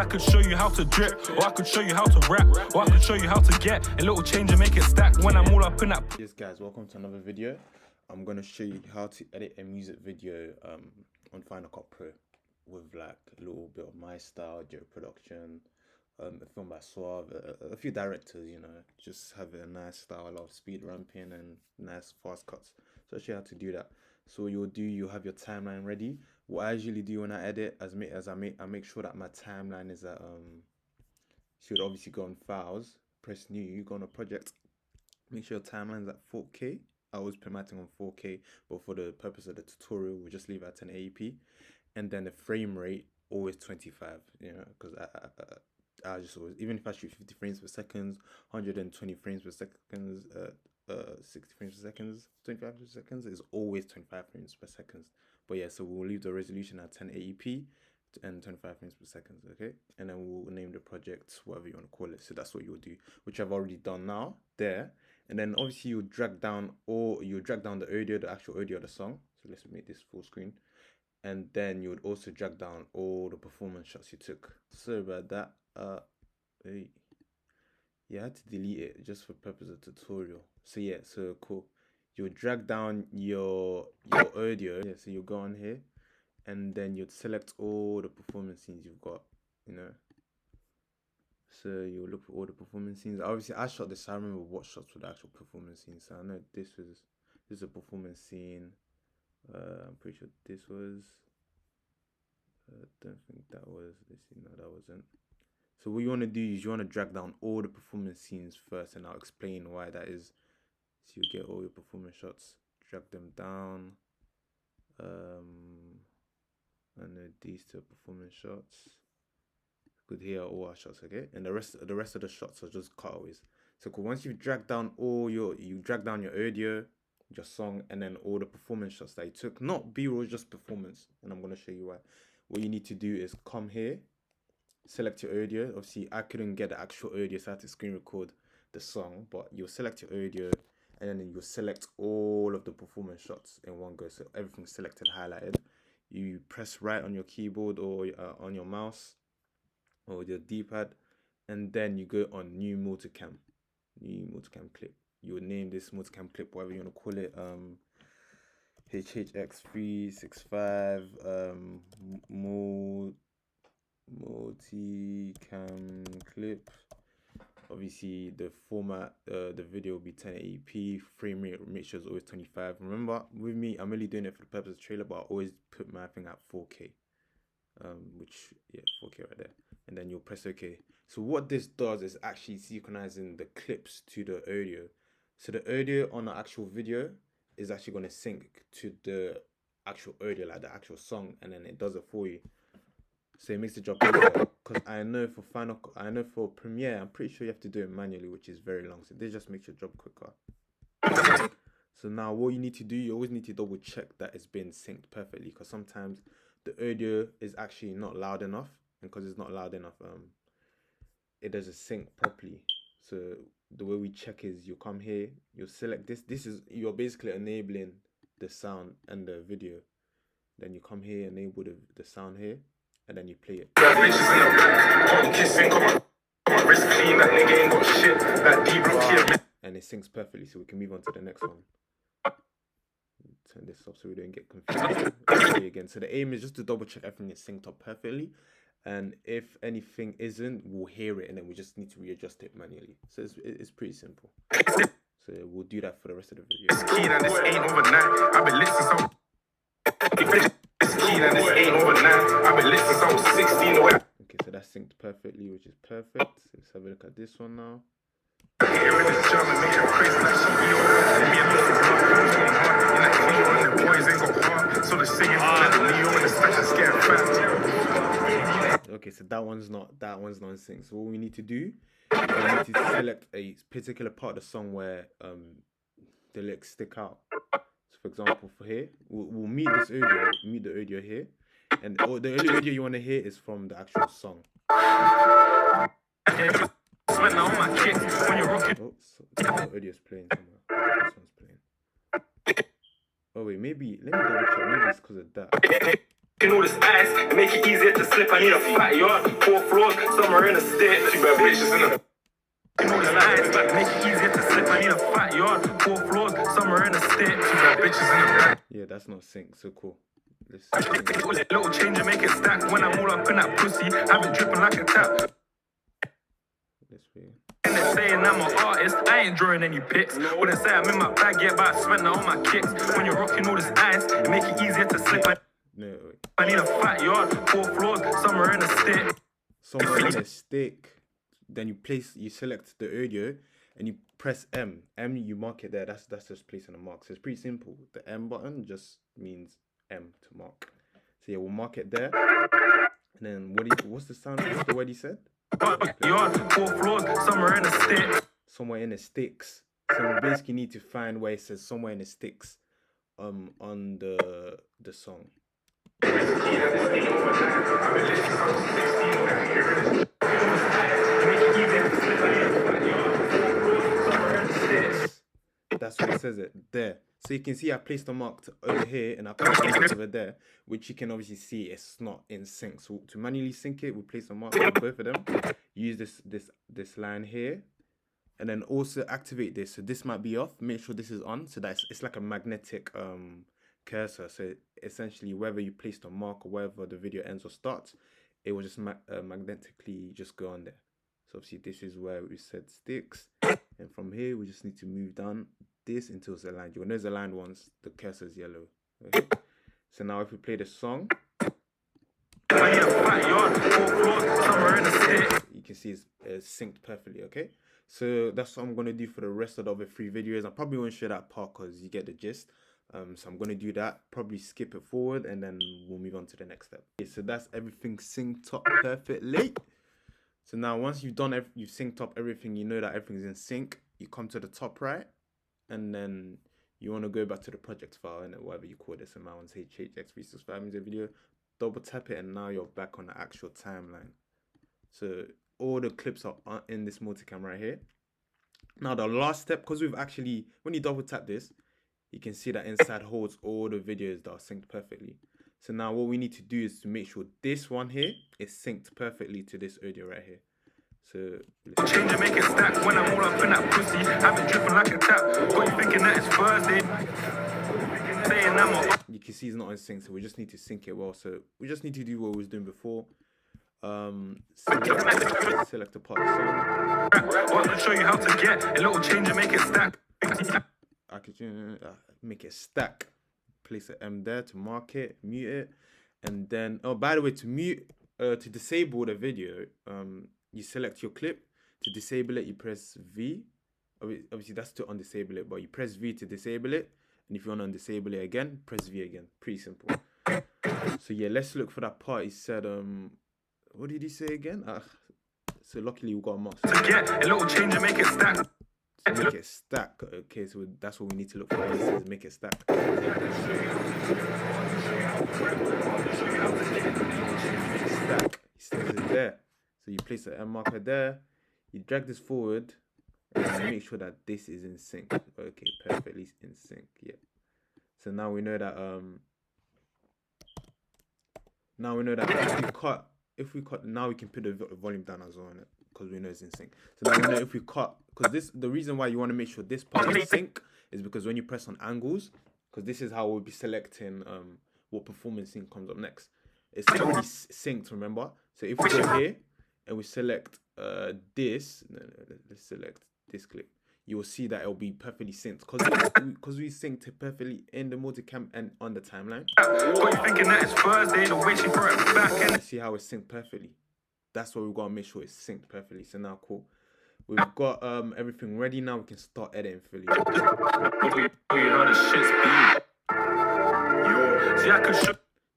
I could show you how to drip, or I could show you how to rap, or I could show you how to get a little change and make it stack when I'm all up in that. Yes guys, welcome to another video. I'm going to show you how to edit a music video on Final Cut Pro with like a little bit of my style, audio production, a film by Suave, a few directors, you know, just have a nice style of speed ramping and nice fast cuts. So I'll show you how to do that. So what you'll do, you'll have your timeline ready. What I usually do when I edit, I make sure that my timeline is at should obviously go on files, press new, you go on a project, make sure your timeline's at 4K. I always put my thing on 4K, but for the purpose of the tutorial, we'll just leave it at 1080p. And then the frame rate always 25, you know, because I just always, even if I shoot 50 frames per second, 120 frames per second, 60 frames per second, 25 frames per second is always 25 frames per second. But yeah, so we'll leave the resolution at 1080p and 25 frames per second, okay? And then we'll name the project whatever you want to call it. So that's what you'll do, which I've already done now there. And then obviously you drag down the audio, the actual audio of the song. So let's make this full screen. And then you would also drag down all the performance shots you took. Sorry about that. Yeah, I had to delete it just for purpose of tutorial. So yeah, so cool. You'll drag down your audio. Yeah, so you'll go on here and then you'd select all the performance scenes you've got, you know. So you'll look for all the performance scenes. Obviously I shot this, I remember what shots were the actual performance scenes. So I know this is a performance scene. I'm pretty sure this was, I don't think that was this, no, that wasn't. So what you want to do is you want to drag down all the performance scenes first, and I'll explain why that is. So you get all your performance shots, drag them down, and then these two performance shots. Good, here are all our shots, okay? And the rest of the shots are just cutaways. So cool. Once you drag down you drag down your audio, your song, and then all the performance shots that you took, not B-roll, just performance, and I'm gonna show you why. What you need to do is come here, select your audio. Obviously I couldn't get the actual audio, so I had to screen record the song, but you'll select your audio and then you'll select all of the performance shots in one go. So everything's selected, highlighted. You press right on your keyboard or on your mouse or your D-pad, and then you go on new multicam clip. You would name this multicam clip whatever you want to call it, HHX365 multicam clip. Obviously the format, the video will be 1080p, frame rate make sure it's always 25. Remember, with me, I'm really doing it for the purpose of the trailer, but I always put my thing at 4K, which, yeah, 4K right there. And then you'll press OK. So what this does is actually synchronizing the clips to the audio. So the audio on the actual video is actually going to sync to the actual audio, like the actual song, and then it does it for you. So it makes the job easier. Because I know for Premiere, I'm pretty sure you have to do it manually, which is very long. So this just makes your job quicker. So now what you need to do, you always need to double check that it's been synced perfectly, because sometimes the audio is actually not loud enough, and because it's not loud enough, it doesn't sync properly. So the way we check is you come here, you select this. You're basically enabling the sound and the video. Then you come here, enable the sound here, and then you play it. And it syncs perfectly, so we can move on to the next one. Turn this off so we don't get confused. Again, so the aim is just to double check everything is synced up perfectly, and if anything isn't, we'll hear it and then we just need to readjust it manually. So it's pretty simple. So we'll do that for the rest of the video. It's keen and this ain't overnight. I've been listening it's keen and this ain't overnight. I've been listening since I was 16 away. Okay, so that's synced perfectly, which is perfect. Let's have a look at this one now. Hearing this German make her crazy like she me and the boys ain't got heart. So the singing the Leo and the special getting fat. Okay, so that one's not sync. So what we need to do, we need to select a particular part of the song where the lyrics stick out. So for example, for here, we'll meet the audio here, and the only audio you want to hear is from the actual song. Oh, so the audio's playing somewhere. This one's playing. Oh wait, let me double check. Maybe it's because of that. All this ice and make it easier to slip. I need a fat yard, 4 floors, somewhere in the state. Two bad bitches in the all this ice, make it easier to slip. I need a fat yard, 4 floors, somewhere in the state. Two bad bitches in the Yeah, that's not sync. So cool. Let's little change and make it stack. When I'm all up in that pussy, have it dripping like a tap. And they're saying I'm an artist, I ain't drawing any pics. Wouldn't say I'm in my bag yet, but I spent that on my kicks. When you're rocking all this ice, make it easier to slip. I need a fat yard, 4 floors, somewhere in a stick. Somewhere in a stick. Then you select the audio and you press M. M, you mark it there. That's just placing a mark. So it's pretty simple. The M button just means M to mark. So yeah, we'll mark it there. And then what's the sound? What's the word he said? Yard, 4 floors, somewhere in the stick. Somewhere in the sticks. So we basically need to find where it says somewhere in the sticks on the song. That's what it says it there. So you can see I placed the mark over here and I placed the mark over there, which you can obviously see it's not in sync. So to manually sync it, we place a mark on both of them. Use this line here, and then also activate this. So this might be off. Make sure this is on. So that it's like a magnetic cursor. So essentially, wherever you place the mark or wherever the video ends or starts, it will just magnetically just go on there. So obviously this is where we said sticks, and from here we just need to move down this until it's aligned. When there's aligned once, the cursor is yellow. Okay? So now if we play the song, you can see it's synced perfectly. Okay, so that's what I'm gonna do for the rest of the other 3 videos. I probably won't show that part because you get the gist. So I'm gonna do that, probably skip it forward, and then we'll move on to the next step. Okay, so that's everything synced up perfectly. So now once you've synced up everything, you know that everything's in sync. You come to the top right, and then you want to go back to the project file and whatever you call this. And my one's HHX365 music video. Double tap it, and now you're back on the actual timeline. So all the clips are in this multicam right here. Now the last step, because when you double tap this, you can see that inside holds all the videos that are synced perfectly. So now what we need to do is to make sure this one here is synced perfectly to this audio right here. So change and make it stack. When I'm all up in that pussy, have it dripping like a tap. Got you thinking that it's Thursday. You can see it's not in sync, so we just need to sync it well. So we just need to do what we was doing before. Select a part of the song. I'll show you how to get a little change and make it stack. I could make it stack. Place an M there to mark it, mute it, and then by the way, to disable the video, you select your clip. To disable it, you press V. Obviously that's to undisable it, but you press V to disable it, and if you want to undisable it again, press V again. Pretty simple. So yeah, let's look for that part. He said what did he say again? So luckily we got a mark. To get a little change and make it stack. So make it stack. Okay, so that's what we need to look for. It says make it stack. Stack. He says it there. So you place the M marker there. You drag this forward, and you make sure that this is in sync. Okay, perfectly in sync. Yeah. So now we know that if we cut, now we can put the volume down as well on it, because we know it's in sync. So now we know if we cut, because the reason why you want to make sure this part is in sync is because when you press on angles, because this is how we'll be selecting what performance sync comes up next. It's already synced, remember? So if we go here and we select let's select this clip, you will see that it'll be perfectly synced because we synced it perfectly in the multicam and on the timeline. See how it's synced perfectly. That's what we've got to make sure it's synced perfectly. So now cool, we've got everything ready. Now we can start editing fully.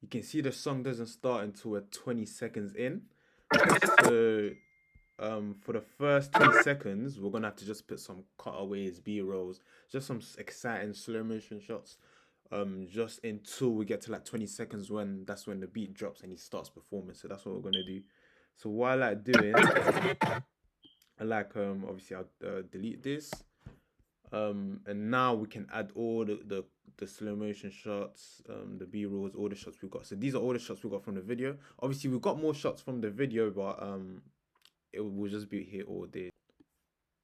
You can see the song doesn't start until we're 20 seconds in. So for the first 20 seconds, we're gonna have to just put some cutaways, B-rolls, just some exciting slow motion shots, just until we get to like 20 seconds that's when the beat drops and he starts performing. So that's what we're gonna do. So what I like doing, I like obviously I'll delete this, and now we can add all the the slow motion shots, the B-rolls, all the shots we got. So these are all the shots we got from the video. Obviously we got more shots from the video, but it will just be here all day.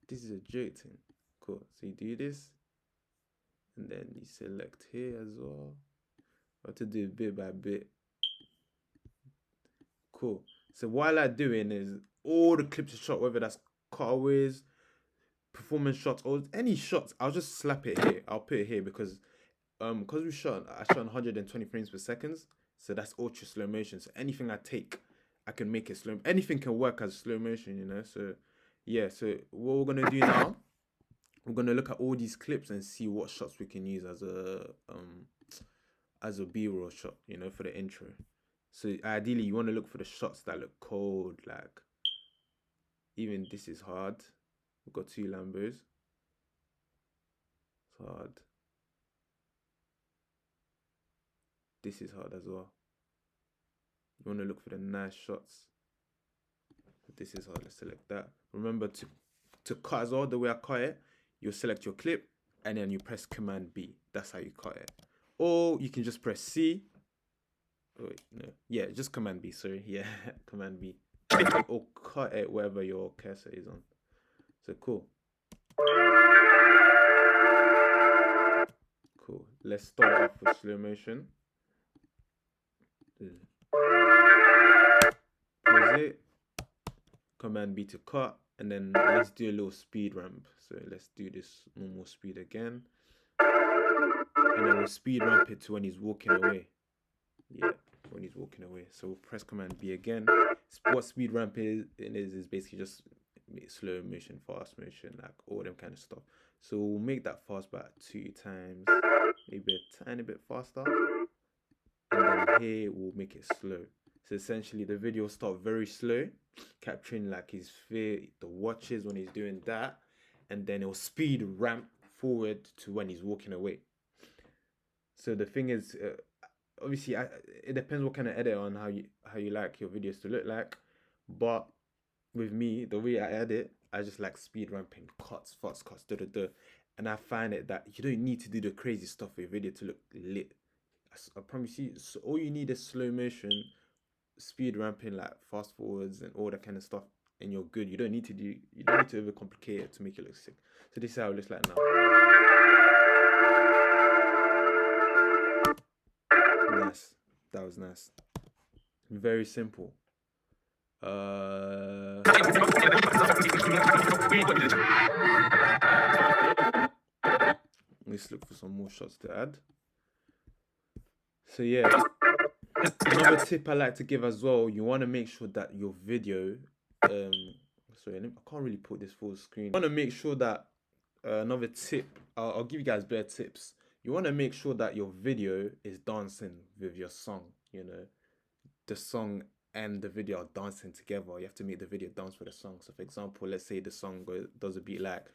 This is a joke thing. Cool. So you do this, and then you select here as well. I have to do bit by bit. Cool. So what I like doing is all the clips are shot, whether that's cutaways, performance shots, or any shots, I'll just slap it here. I'll put it here because I shot 120 frames per second, so that's ultra slow motion. So anything I take, I can make it slow. Anything can work as slow motion, you know. So yeah, so what we're gonna do now, we're gonna look at all these clips and see what shots we can use as a B-roll shot, you know, for the intro. So ideally you want to look for the shots that look cold, like even this is hard. We've got 2 Lambos. It's hard. This is hard as well. You want to look for the nice shots. This is hard. Let's select that. Remember to cut as well, the way I cut it, you'll select your clip and then you press Command B. That's how you cut it. Or you can just press C. Oh, wait, no. Yeah, just Command B, sorry. Yeah, Command B. Or cut it wherever your cursor is on. So cool. Cool. Let's start off with slow motion. Pause it. Command B to cut. And then let's do a little speed ramp. So let's do this normal speed again. And then we'll speed ramp it to when he's walking away. Yeah, when he's walking away. So we'll press Command B again. What speed ramp is basically just slow motion, fast motion, like all them kind of stuff. So we'll make that fast about 2 times, maybe a tiny bit faster. And then here we'll make it slow. So essentially the video will start very slow, capturing like his fear, the watches when he's doing that, and then it'll speed ramp forward to when he's walking away. So the thing is, obviously it depends what kind of edit on how you like your videos to look like, but with me, the way I edit, I just like speed ramping, cuts, fast cuts, and I find it that you don't need to do the crazy stuff for your video to look lit. I promise you. So all you need is slow motion, speed ramping, like fast forwards and all that kind of stuff, and you're good. You don't need to overcomplicate it to make it look sick. So this is how it looks like now. Nice. That was nice. Very simple. Let's look for some more shots to add. So yeah, another tip I like to give as well, you want to make sure that your video, sorry, I can't really put this full screen. You want to make sure that, another tip, I'll give you guys better tips. You want to make sure that your video is dancing with your song, you know, the song and the video are dancing together. You have to make the video dance with the song. So for example, let's say the song does a beat like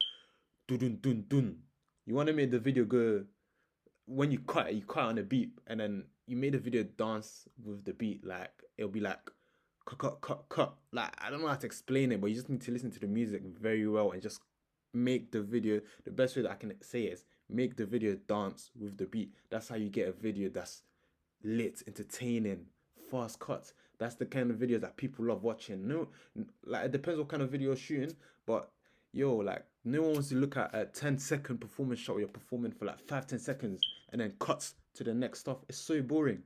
dun dun dun dun. You want to make the video go, when you cut on a beat, and then you made the video dance with the beat, like it'll be like cut. Like I don't know how to explain it, but you just need to listen to the music very well and just make the video. The best way that I can say is make the video dance with the beat. That's how you get a video that's lit, entertaining, fast cuts. That's the kind of videos that people love watching. No, like it depends what kind of video you're shooting, but yo, like no one wants to look at a 10-second performance shot where you're performing for like 5-10 seconds and then cuts to the next stuff. It's so boring.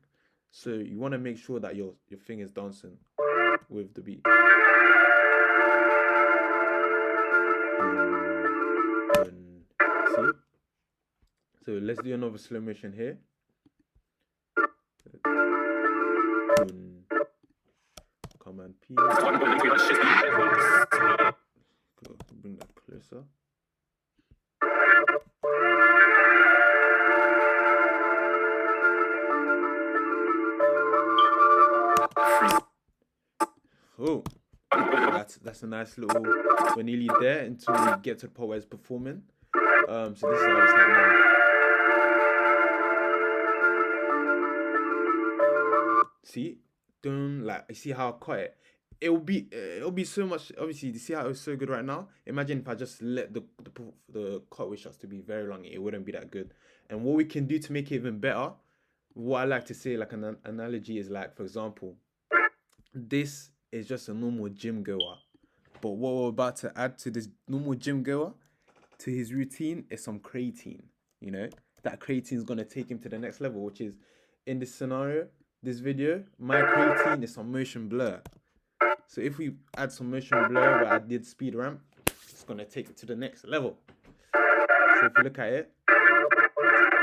So you want to make sure that your thing is dancing with the beat. See? So let's do another slow motion here. Command P. Bring that closer. Oh, that's a nice little. We're nearly there until we get to the part where it's performing. So this is how it's like now. See, like you see how I cut it. it'll be so much. Obviously, you see how it's so good right now. Imagine if I just let the cutaway shots to be very long, it wouldn't be that good. And what we can do to make it even better, what I like to say, like an analogy, is like, for example, this is just a normal gym goer, but what we're about to add to this normal gym goer, to his routine, is some creatine. You know, that creatine is gonna take him to the next level, which is, in this scenario, this video, my creatine is some motion blur. So if we add some motion blur where I did speed ramp, it's gonna take it to the next level. So if you look at it,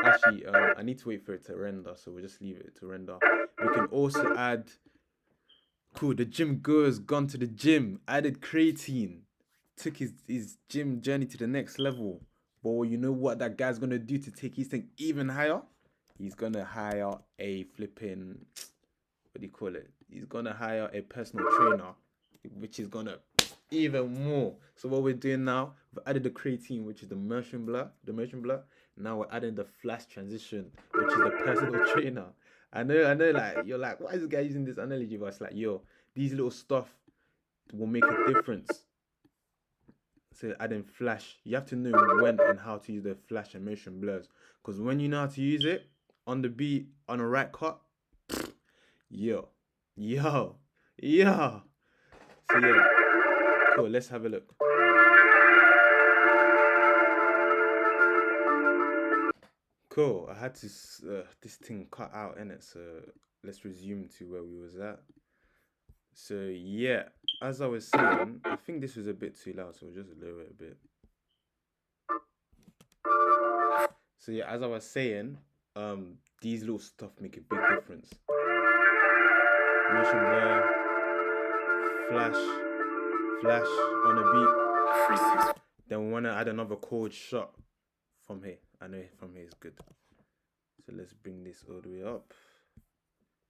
actually, I need to wait for it to render, so we'll just leave it to render. We can also add, cool, the gym goer's gone to the gym, added creatine, took his gym journey to the next level. But you know what that guy's gonna do to take his thing even higher? He's gonna hire a flipping, what do you call it? He's gonna hire a personal trainer, which is gonna even more. So what we're doing now, we've added the creatine, which is the motion blur. Now we're adding the flash transition, which is the personal trainer. I know, like, you're like, why is this guy using this analogy? But it's like, yo, these little stuff will make a difference. So adding flash, you have to know when and how to use the flash and motion blurs. Because when you know how to use it on the beat, on a right cut, yo. So yeah, cool, let's have a look. Cool, I had to, this thing cut out in it, so let's resume to where we was at. So yeah, as I was saying, I think this was a bit too loud, so we'll just lower it a bit. So yeah, as I was saying, these little stuff make a big difference. Motion blur, flash on the beat. Then we wanna add another chord shot from here. I know from here is good. So let's bring this all the way up.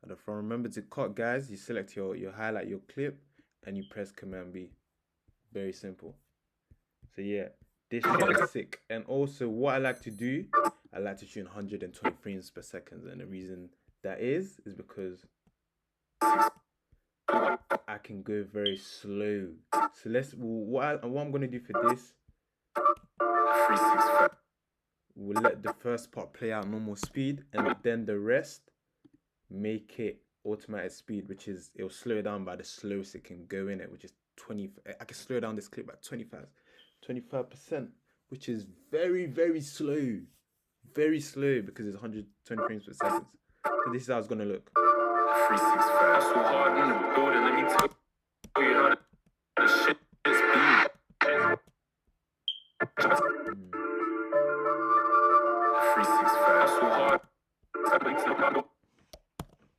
And if I remember to cut, guys, you select your highlight, your clip, and you press Command B. Very simple. So yeah, this shot is sick. And also, what I like to do, I like to shoot 120 frames per second. And the reason that is because I can go very slow. So what I'm gonna do for this, we'll let the first part play out normal speed, and then the rest make it automatic speed, which is, it'll slow it down by the slowest it can go in it, which is 20. I can slow down this clip by 25%, which is very slow, because it's 120 frames per second. So this is how it's gonna look. 365, so hard in the building. Let me tell you how the shit is beat. 365, so hard.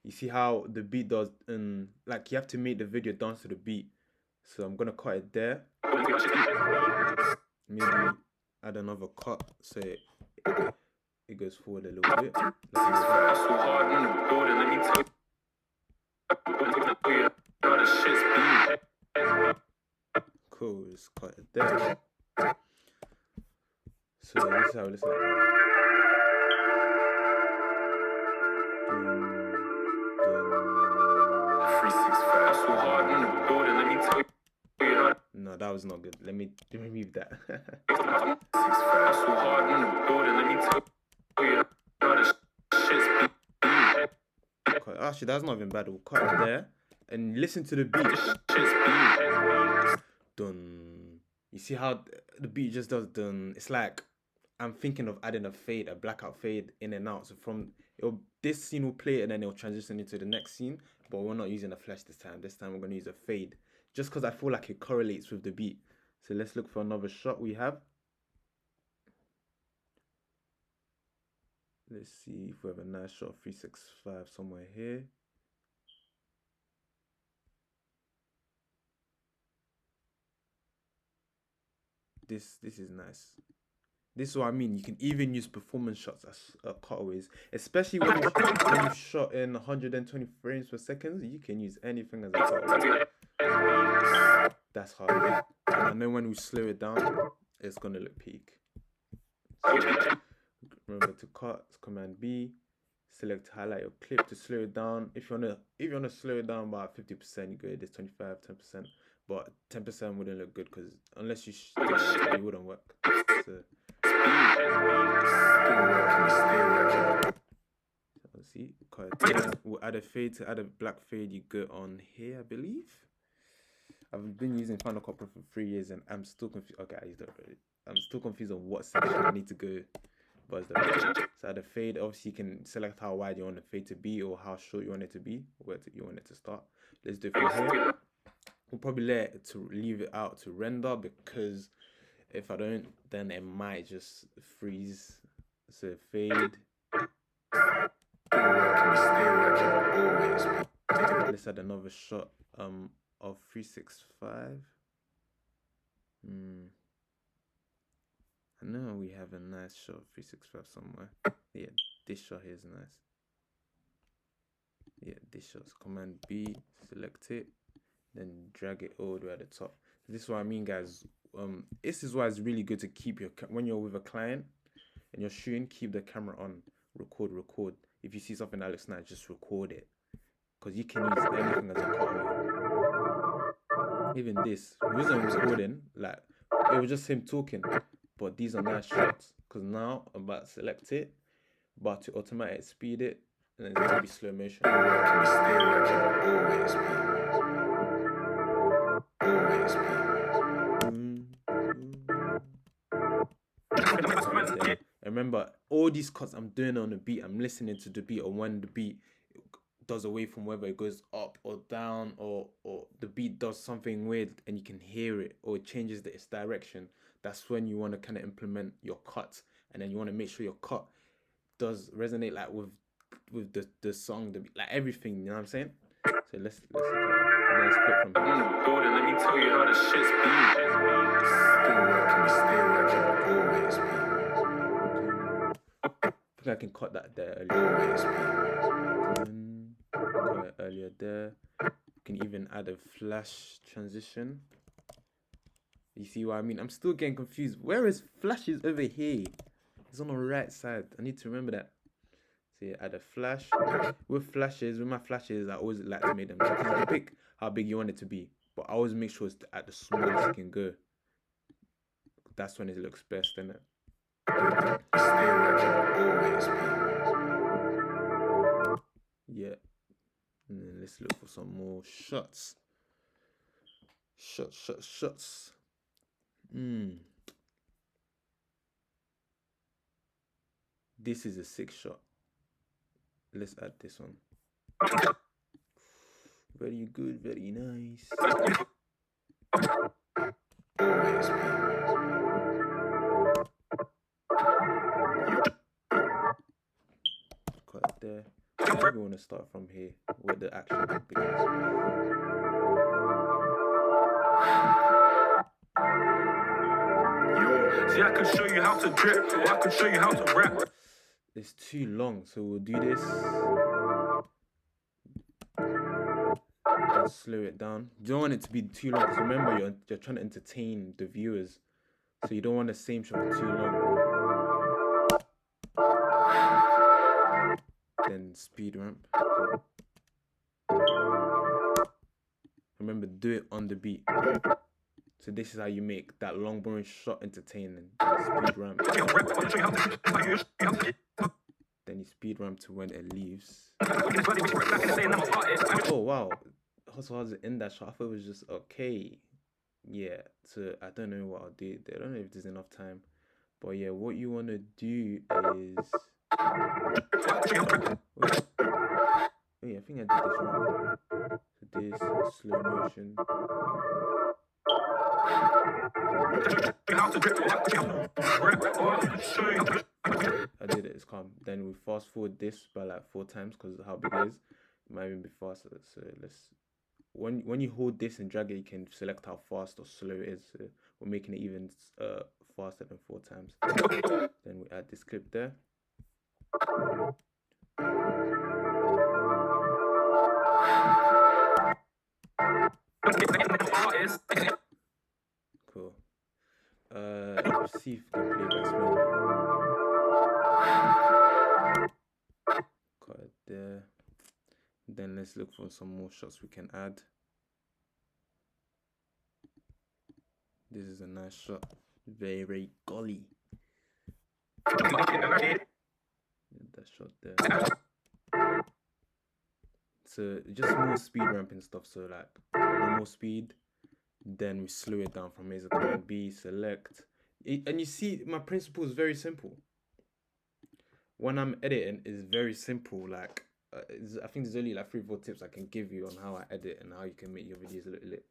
You see how the beat does, like, you have to make the video dance to the beat. So I'm gonna cut it there. Maybe add another cut so it goes forward a little bit. Cool, just cut it there. So this is how it looks like now. No, that was not good. Let me remove that. Actually, that's not even bad. We'll cut it there and listen to the beat. Dun. You see how the beat just does dun. It's like I'm thinking of adding a blackout fade in and out. So this scene will play and then it'll transition into the next scene. But we're not using a flash this time. This time we're going to use a fade, just because I feel like it correlates with the beat. So let's look for another shot we have. Let's see if we have a nice shot of 365 somewhere here. This is nice. This is what I mean. You can even use performance shots as cutaways, especially when you shot in 120 frames per second. You can use anything as a cutaway. That's hard. And I know when we slow it down, it's gonna look peak. So remember to cut, Command B, select highlight your clip to slow it down. If you wanna slow it down about 50%, you go this 25, 10%. But 10% wouldn't look good because unless you it wouldn't work. So let's see. We'll add a fade. To add a black fade, you go on here, I believe. I've been using Final Cut Pro for 3 years and I'm still confused. Okay, I'm still confused on what section I need to go. But so add a fade. Obviously, you can select how wide you want the fade to be or how short you want it to be, where you want it to start. Let's do it from here. We'll probably leave it out to render because if I don't, then it might just freeze. So fade. Let's add another shot of 365. I know we have a nice shot of 365 somewhere. Yeah, this shot here is nice. Yeah, this shot's Command B, select it, then drag it all the way at the top. This is what I mean, guys. This is why it's really good to keep when you're with a client and you're shooting, keep the camera on, record. If you see something that looks nice, just record it, because you can use anything as a cutaway. Even this wasn't recording, like it was just him talking, but these are nice shots because now I'm about to select it, but to automatic speed it, and then it's gonna be slow motion. And remember, all these cuts I'm doing on the beat, I'm listening to the beat, or when the beat does away from whether it goes up or down, or the beat does something weird and you can hear it, or it changes its direction. That's when you want to kind of implement your cut, and then you want to make sure your cut does resonate like with the song, the beat, like everything. You know what I'm saying? So let's click from here. Golden, let me tell you how the shit's I think I can cut that there earlier there. You can even add a flash transition. You see what I mean? I'm still getting confused. Where is flashes over here? It's on the right side. I need to remember that. So yeah, add a flash. With my flashes, I always like to make them. You can pick how big you want it to be, but I always make sure it's at the smallest you can go. That's when it looks best, isn't it? Yeah. And then let's look for some more shots. Shots. This is a 6 shot. Let's add this one. Very good, very nice. Cut there. We want to start from here where the action begins. See, I can show you how to drip, or I can show you how to rap. It's too long, so we'll do this and slow it down. You don't want it to be too long, because remember you're trying to entertain the viewers, so you don't want the same shot for too long. Then speed ramp. Remember, do it on the beat. So this is how you make that long boring shot entertaining. Speed ramp. Then you speed ramp to when it leaves. Oh wow, also how's it in that shot? I thought it was just okay. Yeah, so I don't know what I'll do there. I don't know if there's enough time, but yeah, what you want to do is wait, I think I did this wrong. So this slow motion. I did it, it's calm. Then we fast forward this by like 4 times because of how big it is. It might even be faster. So let's, when you hold this and drag it, you can select how fast or slow it is. So we're making it even faster than 4 times. Then we add this clip there. Cool. Let's see if we can play that smoothly. there. Then let's look for some more shots we can add. This is a nice shot. Very golly. That shot there. So just more speed ramping stuff. So like normal speed. Then we slow it down from A to Command B, select. And you see my principle is very simple. When I'm editing, it's very simple. Like I think there's only like 3-4 tips I can give you on how I edit and how you can make your videos look lit.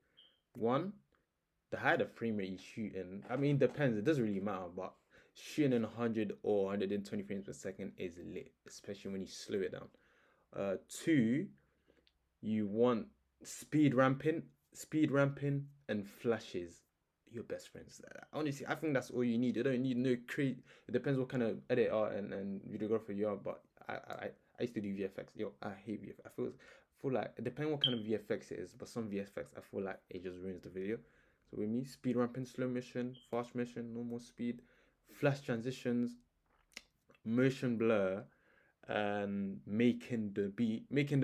One, the higher the frame rate you shoot in, I mean, it depends, it doesn't really matter, but shooting in 100 or 120 frames per second is lit, especially when you slow it down. Two, you want speed ramping and flashes. Your best friends. Honestly, I think that's all you need. You don't need no create. It depends what kind of editor and videographer you are, but I used to do VFX. Yo, I hate VFX. I feel like it depends what kind of VFX it is, but some VFX I feel like it just ruins the video. So with me, speed ramping, slow motion, fast motion, normal speed, flash transitions, motion blur, and making the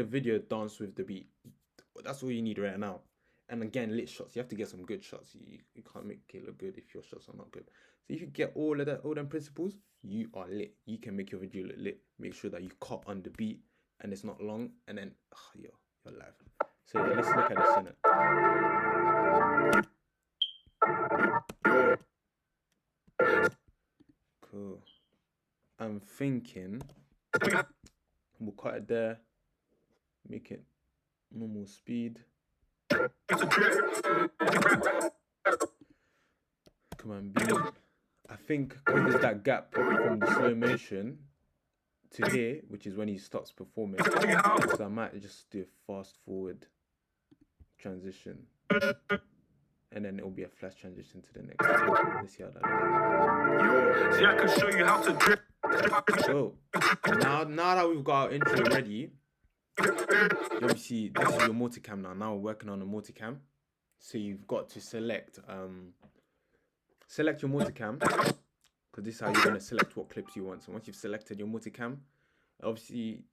video dance with the beat. That's all you need right now. And again, lit shots. You have to get some good shots. You can't make it look good if your shots are not good. So if you get all them principles, you are lit. You can make your video look lit. Make sure that you cut on the beat and it's not long. And then, you're live. So yeah, let's look at this in it. Cool. I'm thinking we'll cut it there. Make it normal speed. Come on, B. I think there's that gap from the slow motion to here, which is when he starts performing. So I might just do a fast forward transition. And then it'll be a flash transition to the next one. Let's see how that looks. See, I can show you how to drip. So now that we've got our intro ready, obviously this is your multicam now. Now we're working on a multicam. So you've got to select your multicam, because this is how you're going to select what clips you want. So once you've selected your multicam, obviously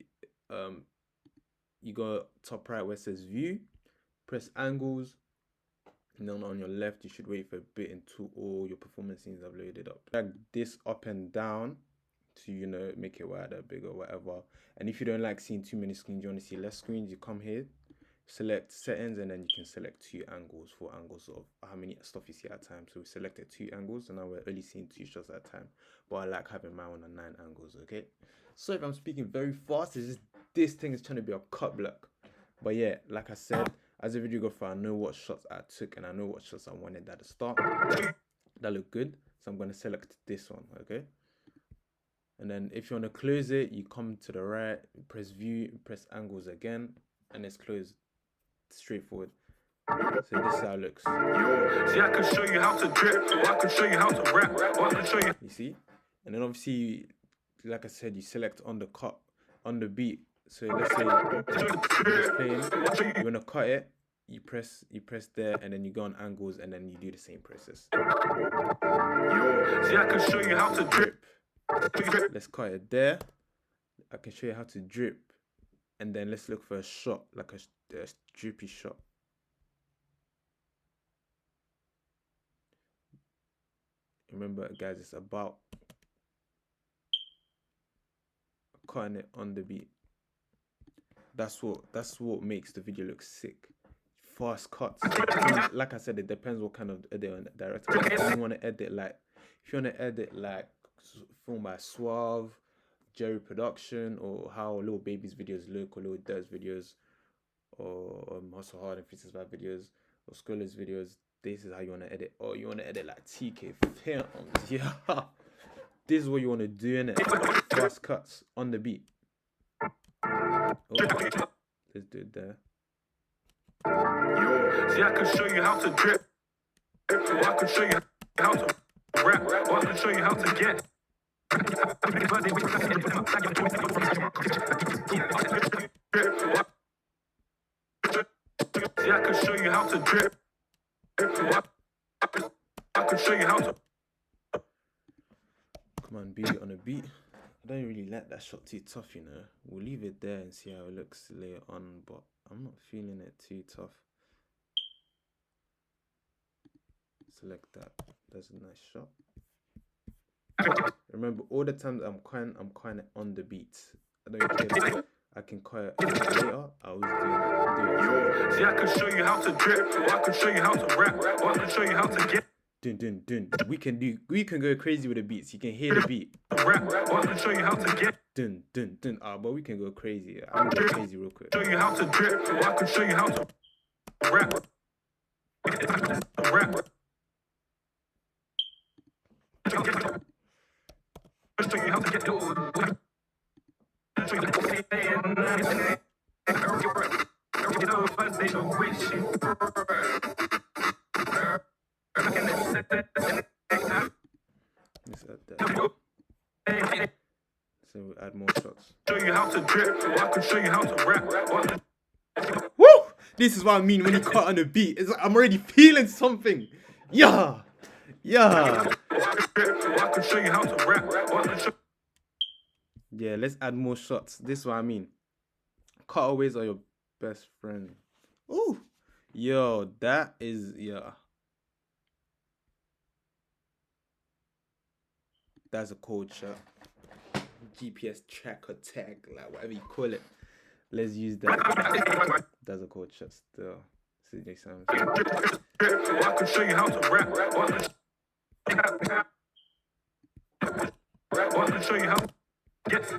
you go top right where it says view, press angles, and then on your left you should wait for a bit until all your performance scenes have loaded up. Drag this up and down to, you know, make it wider, bigger, whatever. And if you don't like seeing too many screens, you want to see less screens, you come here, select settings, and then you can select 4 angles of how many stuff you see at a time. So we selected 2 angles, and now we're only seeing 2 shots at a time, but I like having my one on 9 angles. Okay, so if I'm speaking very fast, this thing is trying to be a cut block. But yeah, like I said, as a videographer, I know what shots I took and I know what shots I wanted at the start that look good, so I'm going to select this one. Okay, and then if you want to close it, you come to the right, press view, press angles again, and it's closed. Straightforward. So this is how it looks. See, I can show you how to drip, or I can show you how to rap, or I can show you. You see? And then obviously, like I said, you select on the cut, on the beat. So let's say it's playing, you wanna cut it, you press there, and then you go on angles, and then you do the same process. See, I can show you how to drip. Let's cut it there. I can show you how to drip, and then let's look for a shot, like a drippy shot. Remember, guys, it's about cutting it on the beat. That's what makes the video look sick. Fast cuts. Like I said, it depends what kind of edit and director. If you want to edit like film by Suave, Jerry Production, or how Lil Baby's videos look, or Lil Durk's videos, or Hustle Hard and Features by videos, or Scholar's videos, this is how you want to edit. Or you want to edit like TK Films. Yeah, this is what you want to do, innit? Fast cuts on the beat. Oh, let's do it there. See, I can show you how to drip, or I can show you how to rap, or I can show you how to get. See, I can show you how to drip. I can show you how to. Come on, be on a beat. don't really like that shot too tough, you know. We'll leave it there and see how it looks later on, but I'm not feeling it too tough. Select that. That's a nice shot. Remember, all the times I'm kind of on the beat. I don't care. I can cut it later. I always do it. See, I can show you how to drip, or I can show you how to rap, or I can show you how to get. Dun. We can go crazy with the beats. You can hear the beat. Rap, or I can show you how to get. Dun. But we can go crazy. I'm gonna go crazy real quick. Show you how to drip, or I can show you how to rap. Rap. Show you how to get Let's add that. So we'll add more shots. Show you how to drip, or I can show you how to rap. Woo! This is what I mean when you cut on the beat. It's like I'm already feeling something. Yeah. Yeah, let's add more shots. This is what I mean. Cutaways are your best friend. Ooh. Yo, that is, yeah. That's a cold shot. GPS tracker tag, like whatever you call it. Let's use that. That's a cold shot still. CJ Samson. I can show you how to rap. I can show you how. Yes.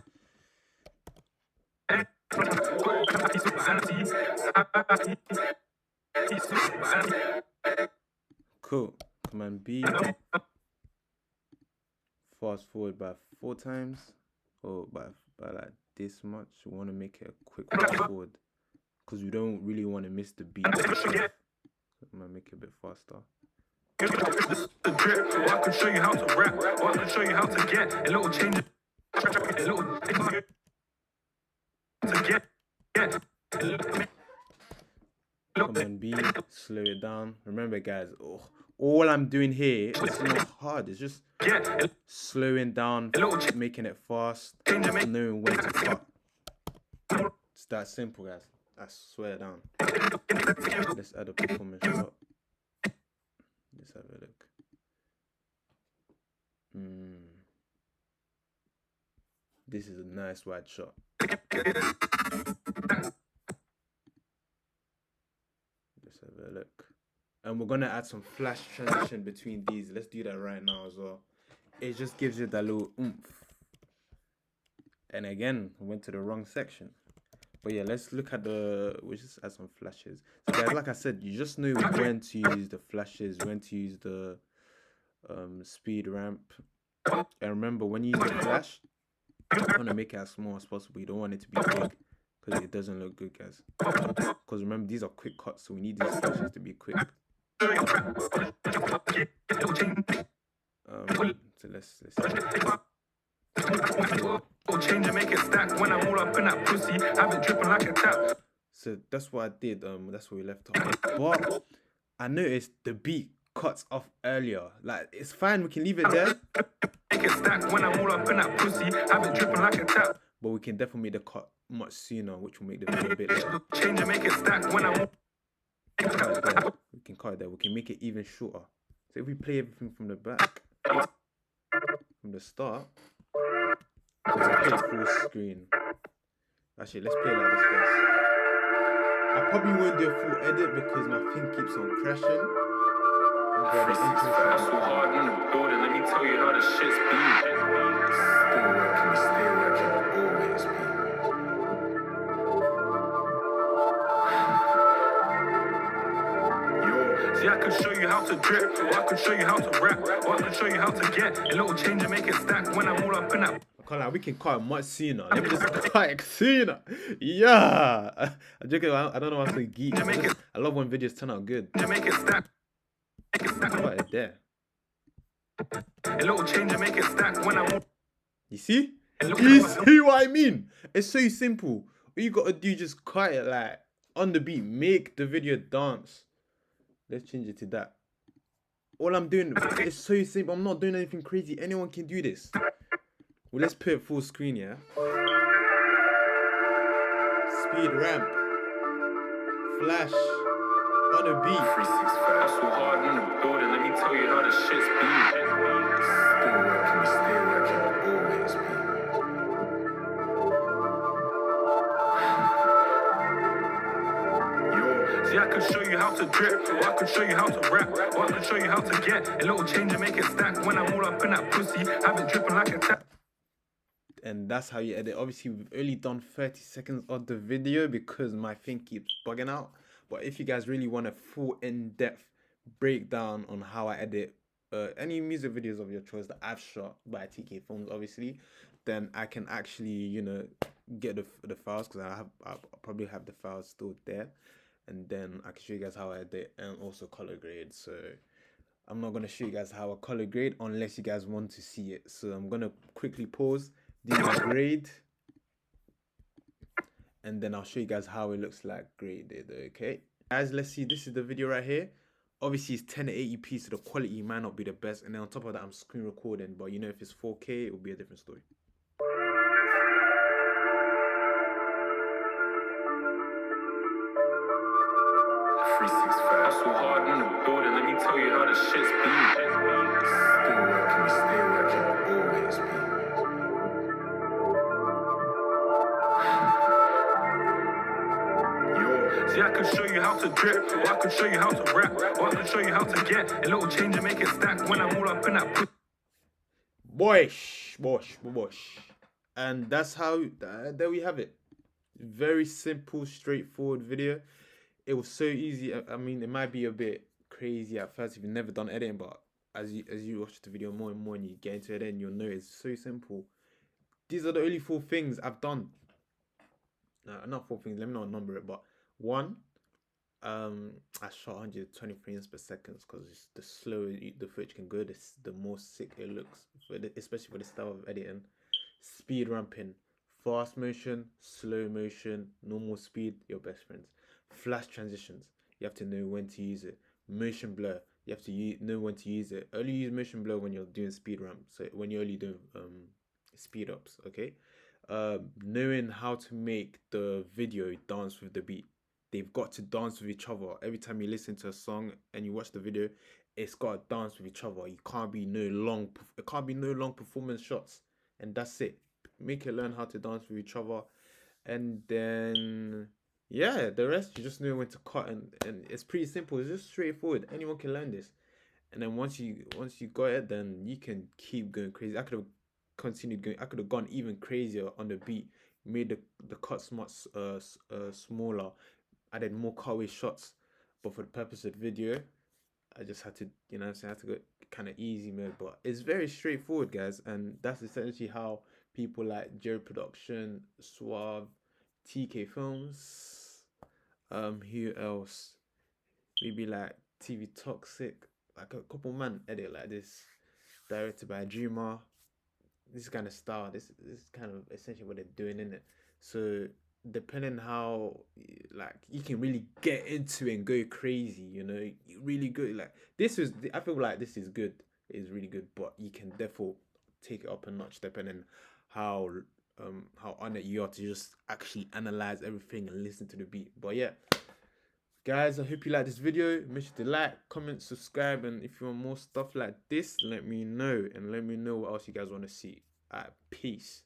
Cool. Command B. Fast forward by 4 times, or by like this much. We want to make it a quick fast forward because we don't really want to miss the beat. So I'm gonna make it a bit faster. I can show you how to rap. I can show you how to get a little change. Command B, slow it down. Remember, guys, all I'm doing here is not hard. It's just slowing down, making it fast, knowing when to cut. It's that simple, guys. I swear down. Let's add a performance shot. Let's have a look. This is a nice wide shot. Let's have a look. And we're gonna add some flash transition between these. Let's do that right now as well. It just gives it that little oomph. And again, I went to the wrong section. But yeah, let's look at we'll just add some flashes. So guys, like I said, you just know when to use the flashes, when to use the speed ramp. And remember, when you use the flash, you want to make it as small as possible. You don't want it to be big because it doesn't look good, guys. Because remember, these are quick cuts, so we need these flashes to be quick. So let's change and make it stack when I'm all up in that pussy. Have it dripping like a tap. So that's what I did. That's where we left off. But I noticed the beat cuts off earlier. Like, it's fine. We can leave it there. Make it stack when I'm all up in that pussy. Have it dripping like a tap. But we can definitely make the cut much sooner, which will make the video a bit later. Change and make it stack when I'm. We can cut it there. We can make it even shorter. So if we play everything from the back, from the start, let's play full screen. Actually, let's play like this first. I probably won't do a full edit because my thing keeps on crashing. That's so hard in the building. Let me tell you how the shit's been. Stay working, always be. See, I can show you how to drip, or I can show you how to rap, or I can show you how to get a little change and make it stack when I'm all up in that. I can't lie, we can cut it much sooner. Let me just cut it sooner. Yeah. I'm joking, I don't know why I'm so geek. I love when videos turn out good. Make it stack. Cut it there. A little change and make it stack when I'm. You see? You see what I mean? It's so simple. All you gotta do is just cut it like on the beat. Make the video dance. Let's change it to that. All I'm doing is so simple. I'm not doing anything crazy. Anyone can do this. Well, let's put it full screen, yeah. Speed ramp, flash, on a beat. 365 so hard in the building. Let me tell you how the shit's been. Stay working, always be. See, I can show you how to drip, or I can show you how to rap, or I can show you how to get a little change and make it stack. When I'm all up in that pussy, have it dripping like a tap. And that's how you edit. Obviously, we've only done 30 seconds of the video because my thing keeps bugging out. But if you guys really want a full in-depth breakdown on how I edit any music videos of your choice that I've shot by TK Films, obviously, then I can actually, you know, get the files, because I'll probably have the files still there. And then I can show you guys how I edit and also color grade. So I'm not going to show you guys how I color grade unless you guys want to see it. So I'm going to quickly pause, do my grade, and then I'll show you guys how it looks like graded. Okay, guys, let's see. This is the video right here. Obviously it's 1080p, so the quality might not be the best, and then on top of that I'm screen recording, but you know, if it's 4K it will be a different story. So hard in the building, let me tell you how the shit's been. Stay working, always be. See, I can show you how to drip, or I can show you how to rap, or I can show you how to get a little change and make it stack. When I'm all up in that bosh. And that's how, there we have it. Very simple, straightforward video. It was so easy. I mean, it might be a bit crazy at first if you've never done editing, but as you watch the video more and more and you get into it, then you'll know it's so simple. These are the only 4 things I've done. Not 4 things, let me not number it, but 1, I shot 120 frames per second, because the slower the footage can go, the more sick it looks, especially for the style of editing. Speed ramping, fast motion, slow motion, normal speed, your best friends. Flash transitions, you have to know when to use it. Motion blur, you have to know when to use it. Only use motion blur when you're doing speed ramp, so when you're only doing speed ups, okay? Knowing how to make the video dance with the beat. They've got to dance with each other. Every time you listen to a song and you watch the video, it's got to dance with each other. It can't be no long performance shots, and that's it. Make it learn how to dance with each other, and then yeah, the rest you just know when to cut, and it's pretty simple. It's just straightforward. Anyone can learn this, and then once you got it, then you can keep going crazy. I could have continued going. I could have gone even crazier on the beat, made the cuts much smaller, added more cutaway shots, but for the purpose of the video, I just had to, you know what I'm saying, I had to go kind of easy mode. But it's very straightforward, guys, and that's essentially how people like Jerry Production, Suave, TK Films, who else? Maybe like TV Toxic, like a couple man edit like this, directed by Dreamer. This kind of style, this is kind of essentially what they're doing, in it. So depending how, like, you can really get into it and go crazy, you know, really good. Like I feel like this is good. It's really good, but you can therefore take it up a notch depending how on it you are to just actually analyze everything and listen to the beat. But yeah, guys, I hope you like this video. Make sure to like, comment, subscribe, and if you want more stuff like this, let me know, and let me know what else you guys want to see. Peace.